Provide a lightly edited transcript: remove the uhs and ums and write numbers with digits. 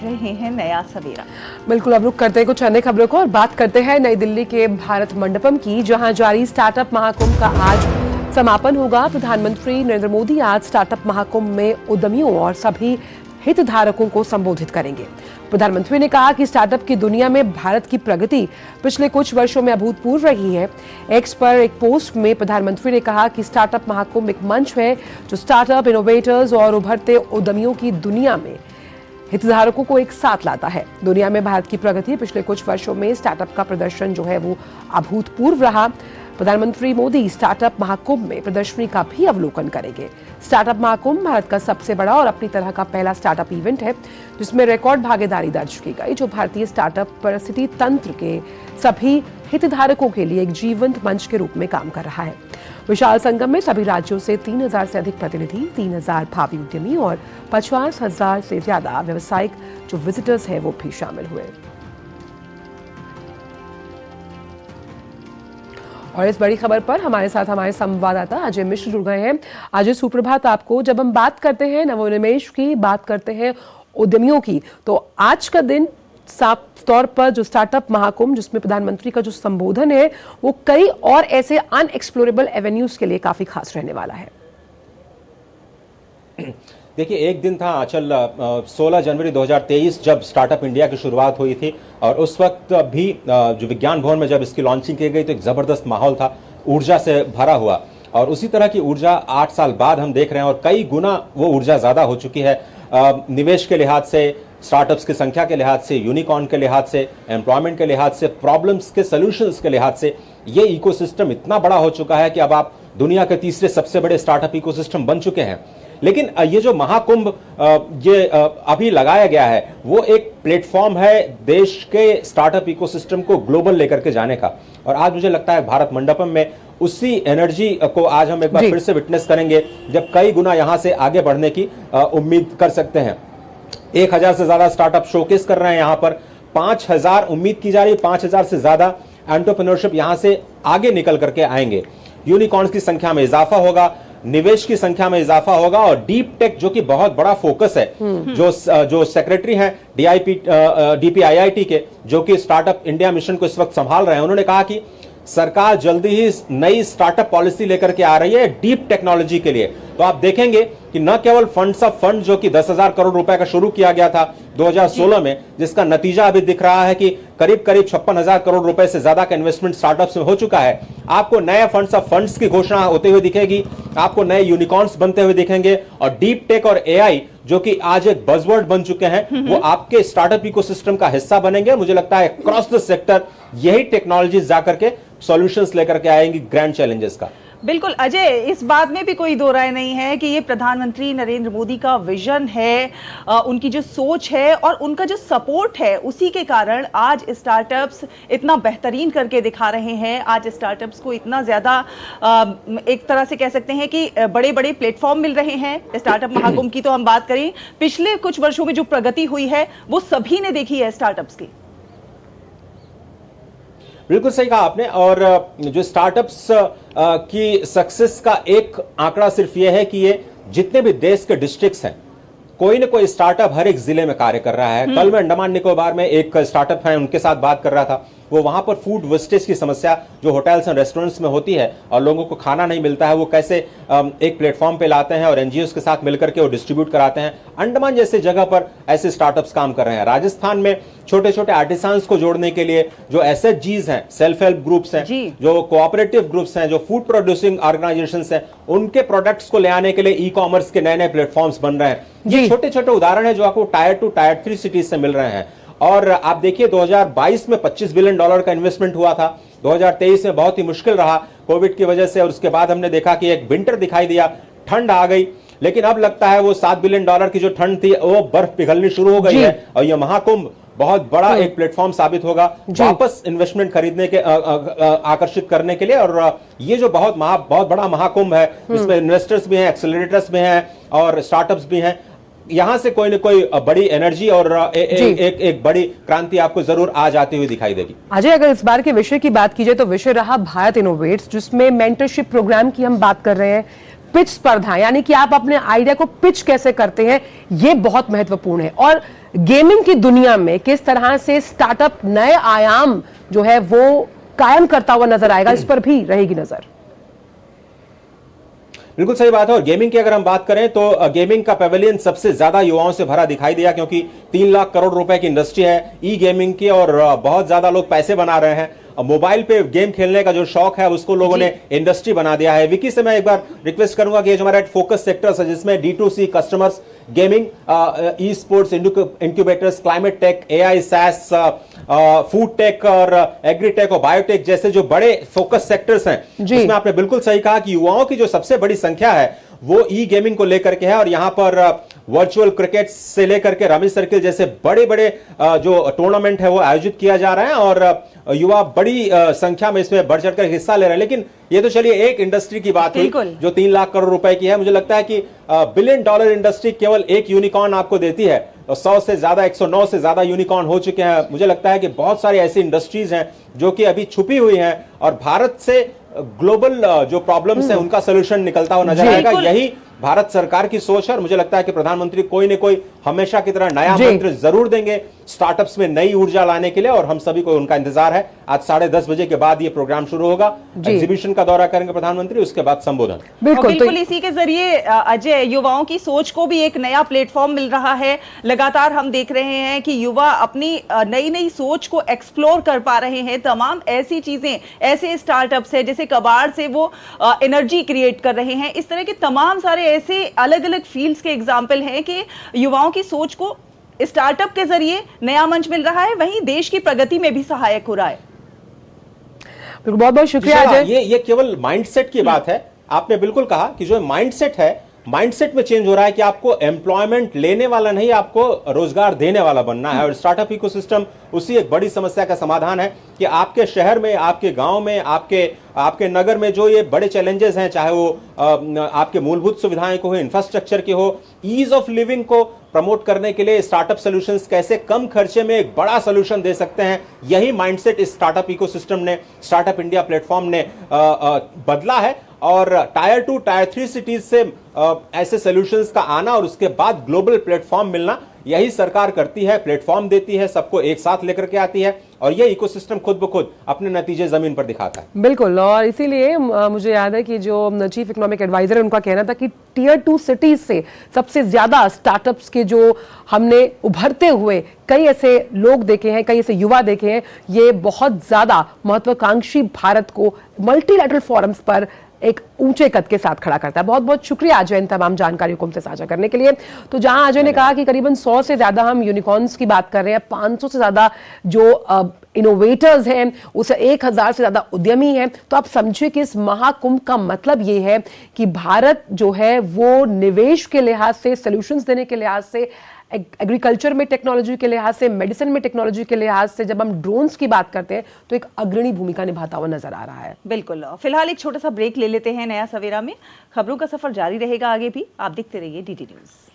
रहे हैं नया सवेरा। बिल्कुल, अब रुक करते हैं कुछ अन्य खबरों को और बात करते हैं नई दिल्ली के भारत मंडपम की, जहां जारी स्टार्टअप महाकुंभ का आज समापन होगा। प्रधानमंत्री नरेंद्र मोदी आज स्टार्टअप महाकुंभ में उद्यमियों और सभी हितधारकों को संबोधित करेंगे। प्रधानमंत्री ने कहा कि स्टार्टअप की दुनिया में भारत की प्रगति पिछले कुछ वर्षों में अभूतपूर्व रही है। एक्स पर एक पोस्ट में प्रधानमंत्री ने कहा कि स्टार्टअप महाकुंभ एक मंच है जो स्टार्टअप, इनोवेटर्स और उभरते उद्यमियों की दुनिया में हितधारकों को एक साथ लाता है। दुनिया में भारत की प्रगति पिछले कुछ वर्षों में स्टार्टअप का प्रदर्शन जो है वो अभूतपूर्व रहा। प्रधानमंत्री मोदी स्टार्टअप महाकुंभ में प्रदर्शनी का भी अवलोकन करेंगे। स्टार्टअप महाकुंभ भारत का सबसे बड़ा और अपनी तरह का पहला स्टार्टअप इवेंट है, जिसमें रिकॉर्ड भागीदारी दर्ज की गई, जो भारतीय स्टार्टअप परिस्थिति तंत्र के सभी हितधारकों के लिए एक जीवंत मंच के रूप में काम कर रहा है। विशाल संगम में सभी राज्यों से 3000 से अधिक प्रतिनिधि, 3000 भावी उद्यमी और 50,000 से ज्यादा व्यावसायिक जो विजिटर्स हैं वो भी शामिल हुए। और इस बड़ी खबर पर हमारे साथ हमारे संवाददाता अजय मिश्र जुड़ गए हैं। अजय, सुप्रभात आपको। जब हम बात करते हैं नवोन्मेष की, बात करते हैं उद्यमियों की, तो आज का दिन साफ तौर पर जो स्टार्टअप महाकुंभ, जिसमें प्रधानमंत्री का जो संबोधन है, वो कई और ऐसे अनएक्सप्लोरेबल एवेन्यूज के लिए काफी खास रहने वाला है। देखिए, एक दिन था आंचल 16 जनवरी 2023 जब स्टार्टअप इंडिया की शुरुआत हुई थी, और उस वक्त भी जो विज्ञान भवन में जब इसकी लॉन्चिंग की गई तो एक जबरदस्त माहौल था, ऊर्जा से भरा हुआ। और उसी तरह की ऊर्जा 8 साल बाद हम देख रहे हैं, और कई गुना वो ऊर्जा ज्यादा हो चुकी है। निवेश के लिहाज से, स्टार्टअप्स की संख्या के लिहाज से, यूनिकॉर्न के लिहाज से, एम्प्लॉयमेंट के लिहाज से, प्रॉब्लम्स के सॉल्यूशंस के लिहाज से ये इकोसिस्टम इतना बड़ा हो चुका है कि अब आप दुनिया के तीसरे सबसे बड़े स्टार्टअप इकोसिस्टम बन चुके हैं। लेकिन ये जो महाकुंभ ये अभी लगाया गया है, वो एक प्लेटफॉर्म है देश के स्टार्टअप इकोसिस्टम को ग्लोबल लेकर के जाने का। और आज मुझे लगता है भारत मंडपम में उसी एनर्जी को आज हम एक बार फिर से विटनेस करेंगे, जब कई गुना यहां से आगे बढ़ने की उम्मीद कर सकते हैं। 1000 से ज्यादा स्टार्टअप शोकेस कर रहे हैं यहां पर। 5000 उम्मीद की जा रही है, 5000 से ज्यादा एंटरप्रेन्योरशिप यहां से आगे निकल करके आएंगे। यूनिकॉर्न्स की संख्या में इजाफा होगा, निवेश की संख्या में इजाफा होगा, और डीप टेक जो कि बहुत बड़ा फोकस है, जो सेक्रेटरी हैं डीपीआईआईटी के, जो कि स्टार्टअप इंडिया मिशन को इस वक्त संभाल रहे हैं, उन्होंने कहा कि सरकार जल्दी ही नई स्टार्टअप पॉलिसी लेकर के आ रही है डीप टेक्नोलॉजी के लिए। तो आप देखेंगे कि न केवल फंड्स ऑफ फंड जो कि 10,000 करोड़ रुपए का शुरू किया गया था 2016 में, जिसका नतीजा अभी दिख रहा है कि करीब 56,000 करोड़ रुपए से ज्यादा का इन्वेस्टमेंट स्टार्टअप्स में हो चुका है। आपको नए फंड्स ऑफ फंड्स की घोषणा होते हुए दिखेगी, आपको नए यूनिकॉर्न्स बनते हुए दिखेंगे, और डीप टेक और एआई जो कि आज एक बज़वर्ड बन चुके हैं, वो आपके स्टार्टअप इकोसिस्टम का हिस्सा बनेंगे। मुझे लगता है क्रॉस द सेक्टर यही टेक्नोलॉजीज जाकर के सॉल्यूशंस लेकर के आएंगी ग्रैंड चैलेंजेस का। बिल्कुल अजय, इस बात में भी कोई दो राय नहीं है कि ये प्रधानमंत्री नरेंद्र मोदी का विजन है, उनकी जो सोच है और उनका जो सपोर्ट है, उसी के कारण आज स्टार्टअप्स इतना बेहतरीन करके दिखा रहे हैं। आज स्टार्टअप्स को इतना ज़्यादा एक तरह से कह सकते हैं कि बड़े बड़े प्लेटफॉर्म मिल रहे हैं। स्टार्टअप महाकुंभ की तो हम बात करें, पिछले कुछ वर्षों में जो प्रगति हुई है वो सभी ने देखी है स्टार्टअप्स की। बिल्कुल सही कहा आपने। और जो स्टार्टअप्स की सक्सेस का एक आंकड़ा सिर्फ ये है कि ये जितने भी देश के डिस्ट्रिक्ट्स हैं, कोई ना कोई स्टार्टअप हर एक जिले में कार्य कर रहा है। कल मैं अंडमान निकोबार में एक स्टार्टअप है, उनके साथ बात कर रहा था। वो वहां पर फूड वेस्टेज की समस्या जो होटल्स एंड रेस्टोरेंट्स में होती है और लोगों को खाना नहीं मिलता है, वो कैसे एक प्लेटफॉर्म पे लाते हैं और एनजीओस के साथ मिलकर के वो डिस्ट्रीब्यूट कराते हैं। अंडमान जैसे जगह पर ऐसे स्टार्टअप्स काम कर रहे हैं। राजस्थान में छोटे छोटे आर्टिसांस को जोड़ने के लिए जो एसएचजीज हैं, सेल्फ हेल्प ग्रुप्स हैं, जो कोऑपरेटिव ग्रुप्स हैं, जो फूड प्रोड्यूसिंग ऑर्गेनाइजेशंस हैं, उनके प्रोडक्ट्स को ले आने के लिए ई कॉमर्स के नए नए प्लेटफॉर्म्स बन रहे हैं। ये छोटे छोटे उदाहरण है जो आपको टायर 2 टायर 3 सिटीज से मिल रहे हैं। और आप देखिए 2022 में $25 बिलियन का इन्वेस्टमेंट हुआ था। 2023 में बहुत ही मुश्किल रहा कोविड की वजह से, और उसके बाद हमने देखा कि एक विंटर दिखाई दिया, ठंड आ गई, लेकिन अब लगता है वो $7 बिलियन की जो ठंड थी वो बर्फ पिघलनी शुरू हो गई है। और ये महाकुंभ बहुत बड़ा एक प्लेटफॉर्म साबित होगा वापस इन्वेस्टमेंट खरीदने के आकर्षित करने के लिए। और ये जो बहुत बड़ा महाकुंभ है, इसमें इन्वेस्टर्स भी हैं, एक्सेलरेटर्स भी हैं और स्टार्टअप्स भी हैं। यहां से कोई न कोई बड़ी एनर्जी और एक बड़ी क्रांति आपको जरूर आज आती हुई दिखाई देगी। अजय, अगर इस बार के विषय की बात की जाए तो विषय रहा भारत इनोवेट्स, जिसमें मेंटरशिप प्रोग्राम की हम बात कर रहे हैं। पिच स्पर्धा, यानी कि आप अपने आइडिया को पिच कैसे करते हैं, ये बहुत महत्वपूर्ण है। और गेमिंग की दुनिया में किस तरह से स्टार्टअप नए आयाम जो है वो कायम करता हुआ नजर आएगा, इस पर भी रहेगी नजर। बिल्कुल सही बात है। और गेमिंग की अगर हम बात करें तो गेमिंग का पेवेलियन सबसे ज्यादा युवाओं से भरा दिखाई दिया, क्योंकि 3 लाख करोड़ रुपए की इंडस्ट्री है ई गेमिंग की, और बहुत ज्यादा लोग पैसे बना रहे हैं। मोबाइल पे गेम खेलने का जो शौक है उसको लोगों ने इंडस्ट्री बना दिया है। विकी से मैं एक बार रिक्वेस्ट करूंगा कि ये जो हमारा फोकस सेक्टर्स है जिसमें D2C customers, gaming, esports, incubators, climate tech, AI SaaS, food tech और एग्रीटेक और बायोटेक जैसे जो बड़े फोकस सेक्टर्स हैं, उसमें आपने बिल्कुल सही कहा कि युवाओं की जो सबसे बड़ी संख्या है वो ई गेमिंग को लेकर के है। और यहां पर वर्चुअल क्रिकेट से लेकर के रमी सर्किल जैसे बड़े बड़े जो टूर्नामेंट है वो आयोजित किया जा रहा है, और युवा बड़ी संख्या में इसमें बढ़ चढ़कर हिस्सा ले रहे हैं। लेकिन ये तो चलिए एक इंडस्ट्री की बात हुई जो 3 लाख करोड़ रुपए की है। मुझे लगता है कि $1 बिलियन इंडस्ट्री केवल एक यूनिकॉर्न आपको देती है, और 100 से ज्यादा, 109 से ज्यादा यूनिकॉर्न हो चुके हैं। मुझे लगता है कि बहुत सारी ऐसी इंडस्ट्रीज हैं जो कि अभी छुपी हुई हैं, और भारत से ग्लोबल जो प्रॉब्लम्स हैं उनका सोल्यूशन निकलता हुआ नजर आएगा। यही भारत सरकार की सोच है, और मुझे लगता है कि प्रधानमंत्री कोई न कोई हमेशा की तरह नया मंत्र जरूर देंगे स्टार्टअप्स में नई ऊर्जा लाने के लिए, और हम सभी को उनका इंतजार है। आज 10:30 बजे के बाद ये प्रोग्राम शुरू होगा, एग्जीबिशन का दौरा करेंगे प्रधानमंत्री, उसके बाद संबोधन। बिल्कुल इसी के जरिए अजय, युवाओं की सोच को भी एक नया प्लेटफॉर्म मिल रहा है। लगातार हम देख रहे हैं कि युवा अपनी नई नई सोच को एक्सप्लोर कर पा रहे हैं। तमाम ऐसी चीजें, ऐसे स्टार्टअप्स है जैसे कबाड़ से वो एनर्जी क्रिएट कर रहे हैं। इस तरह के तमाम सारे ऐसे अलग अलग फील्ड्स के एग्जाम्पल हैं कि युवाओं की सोच को स्टार्टअप के जरिए नया मंच मिल रहा है, वहीं देश की प्रगति में भी सहायक हो रहा है। बहुत बहुत शुक्रिया अजय। ये केवल माइंडसेट की बात है। आपने बिल्कुल कहा कि जो माइंडसेट है, माइंडसेट में चेंज हो रहा है कि आपको एम्प्लॉयमेंट लेने वाला नहीं, आपको रोजगार देने वाला बनना है। और स्टार्टअप इकोसिस्टम उसी एक बड़ी समस्या का समाधान है कि आपके शहर में, आपके गांव में, आपके नगर में जो ये बड़े चैलेंजेस हैं, चाहे वो आपके मूलभूत सुविधाएं को हो, इंफ्रास्ट्रक्चर की हो, ईज ऑफ लिविंग को प्रमोट करने के लिए स्टार्टअप सॉल्यूशंस कैसे कम खर्चे में एक बड़ा सॉल्यूशन दे सकते हैं, यही माइंडसेट इस स्टार्टअप इकोसिस्टम ने, स्टार्टअप इंडिया प्लेटफॉर्म ने बदला है। और टायर 2, टायर 3 सिटीज से ऐसे सॉल्यूशंस का आना और उसके बाद ग्लोबल प्लेटफॉर्म मिलना, यही सरकार करती है, प्लेटफॉर्म देती है, सबको एक साथ लेकर के आती है, और ये इकोसिस्टम खुद ब खुद अपने नतीजे जमीन पर दिखाता है। बिल्कुल, और इसीलिए मुझे याद है कि जो चीफ इकोनॉमिक एडवाइजर है उनका कहना था कि टियर 2 सिटीज से सबसे ज्यादा स्टार्टअप्स के जो हमने उभरते हुए कई ऐसे लोग देखे हैं, कई ऐसे युवा देखे हैं, ये बहुत ज्यादा महत्वाकांक्षी भारत को मल्टीलैटरल फोरम्स पर एक ऊंचे कद के साथ खड़ा करता है। बहुत बहुत शुक्रिया अजय इन तमाम जानकारियों को हमसे साझा करने के लिए। तो जहां अजय ने कहा कि करीबन 100 से ज्यादा हम यूनिकॉर्न्स की बात कर रहे हैं, 500 से ज्यादा जो इनोवेटर्स हैं, उसे 1000 से ज्यादा उद्यमी हैं, तो आप समझिए कि इस महाकुंभ का मतलब ये है कि भारत जो है वो निवेश के लिहाज से, सॉल्यूशंस देने के लिहाज से, एग्रीकल्चर में टेक्नोलॉजी के लिहाज से, मेडिसिन में टेक्नोलॉजी के लिहाज से, जब हम ड्रोन्स की बात करते हैं तो एक अग्रणी भूमिका निभाता हुआ नजर आ रहा है। बिल्कुल, फिलहाल एक छोटा सा ब्रेक ले लेते हैं नया सवेरा में। खबरों का सफर जारी रहेगा आगे भी, आप देखते रहिए DD न्यूज।